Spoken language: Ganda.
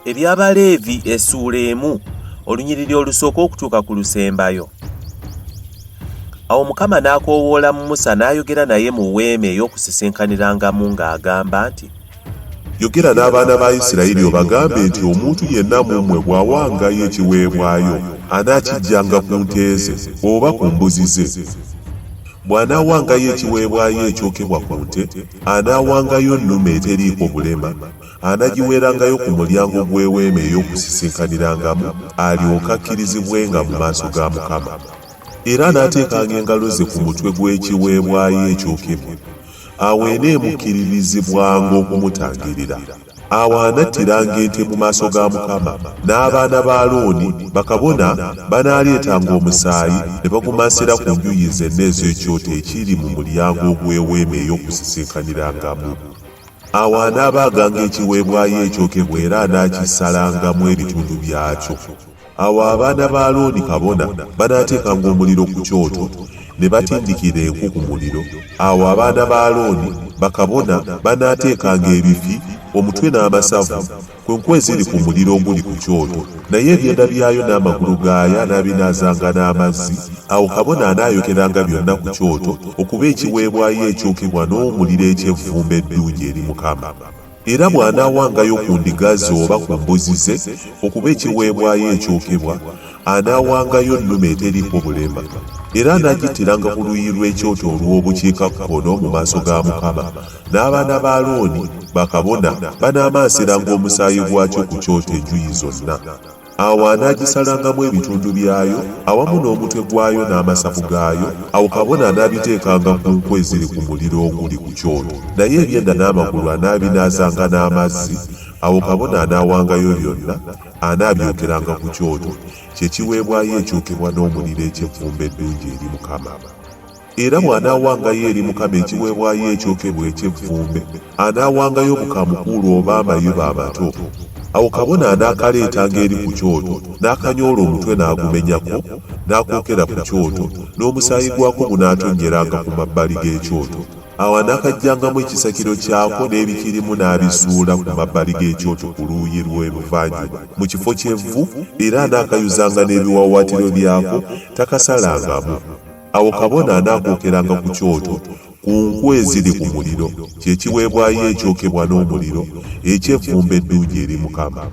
Eby'Abaleevi essuula 1 olunyiriri olusooka okutuuka ku lusembayo. Awo Mukama n'akoowoola Musa n'ayogera naye mu weema ey'okusisinkaniramu ng'agamba nti, yogera n'abaana ba Isirayiri obagambe nti omuntu yenna mu mmwe bw'awangayo ekiweebwayo anaakijjanga ku nte ze oba ku mbuzi ze. Bw'anaawangayo ekiweebwayo ekyokebwa ku nte, anaawangayo nnume eteriiko bulema, anagiweerangayo ku mulyango gw'eweema ey'okusisinkaniramu alyoke akkirizibwenga mu maaso ga Mukama. Era anaateekanga engalo ze ku mutwe gw'ekiweebwayo ekyokebwa. Awo eneemukkiririzibwanga okumutangirira. Awo anattiranga ente mu maaso ga Mukama, n'abaana ba Alooni bakabona banaaleetanga omusaayi ne bagumansira ku njuyi zonna ez'ekyoto ekiri mu mulyango gw'eweema ey'okusisinkaniramu. Awo anaabaaganga ekiweebwayo ekyokebwa era anaakisalangamu ebitundu byakyo. Awo abaana ba Alooni kabona banaateekanga omuliro ku kyoto ne batindikira enku ku muliro. Awo abaana ba Alooni bakabona banaateekanga ebifi, omutwe n'amasavu ku nku eziri ku muliro oguli ku kyoto, naye ebyenda byayo n'amagulu gaayo anaabinaazanga n'amazzi. Awo kabona anaayokeranga byonna ku kyoto okuba ekiweebwayo ekyokebwa n'omuliro eky'evvumbe eddungi eri Mukama. Era bw'anaawangayo ku ndiga ze oba ku mbuzi ze okuba ekiweebwayo ekyokebwa, anaawangayo nnume eteriiko bulema. Era anaagittiranga ku luuyi lw'ekyoto olw'obukiikakkono mu maaso ga Mukama. N'abaana ba Alooni bakabona banaamansiranga omusaayi gwakyo ku kyoto enjuyi zonna. Awo anaagisalangamu ebitundu byayo awamu n'omutwe gwayo n'amasavu gaayo. Awo kabona anaabiteekanga ku nku eziri ku muliro oguli ku kyoto, naye ebyenda n'amagulu anaabinaazanga n'amazzi. Awo kabona anaawangayo byonna, anaabyokeranga ku kyoto, kyekiweebwayo ekyokebwa n'omuliro eky'evvumbe eddungi eri Mukama. Era bw'anaawangayo eri Mukama ekiweebwayo ekyokebwa eky'evvumbe, anaawangayo bukamukuulu oba amayuba amato. Awo kabona anaakaleetanga eri ku kyoto, n'akanyoola omutwe n'agumenyako, n'akookera ku kyoto, n'omusaayi gwako gunaatonnyeranga ku mabbali g'ekyoto. Awo anaakajjangamu ekisakiro kyako n'ebikirimu n'abisuula ku mabbali g'ekyoto ku luuyi lw'ebuvanjuba mu kifo ky'evvu, era anaakayuzanga n'ebiwaawaatiro byako, takasalangamu. Awo kabona anaakookeranga ku kyoto ku nku eziri ku muliro, kye kiweebwayo ekyokebwa n'omuliro eky'evvumbe eddungi eri Mukama.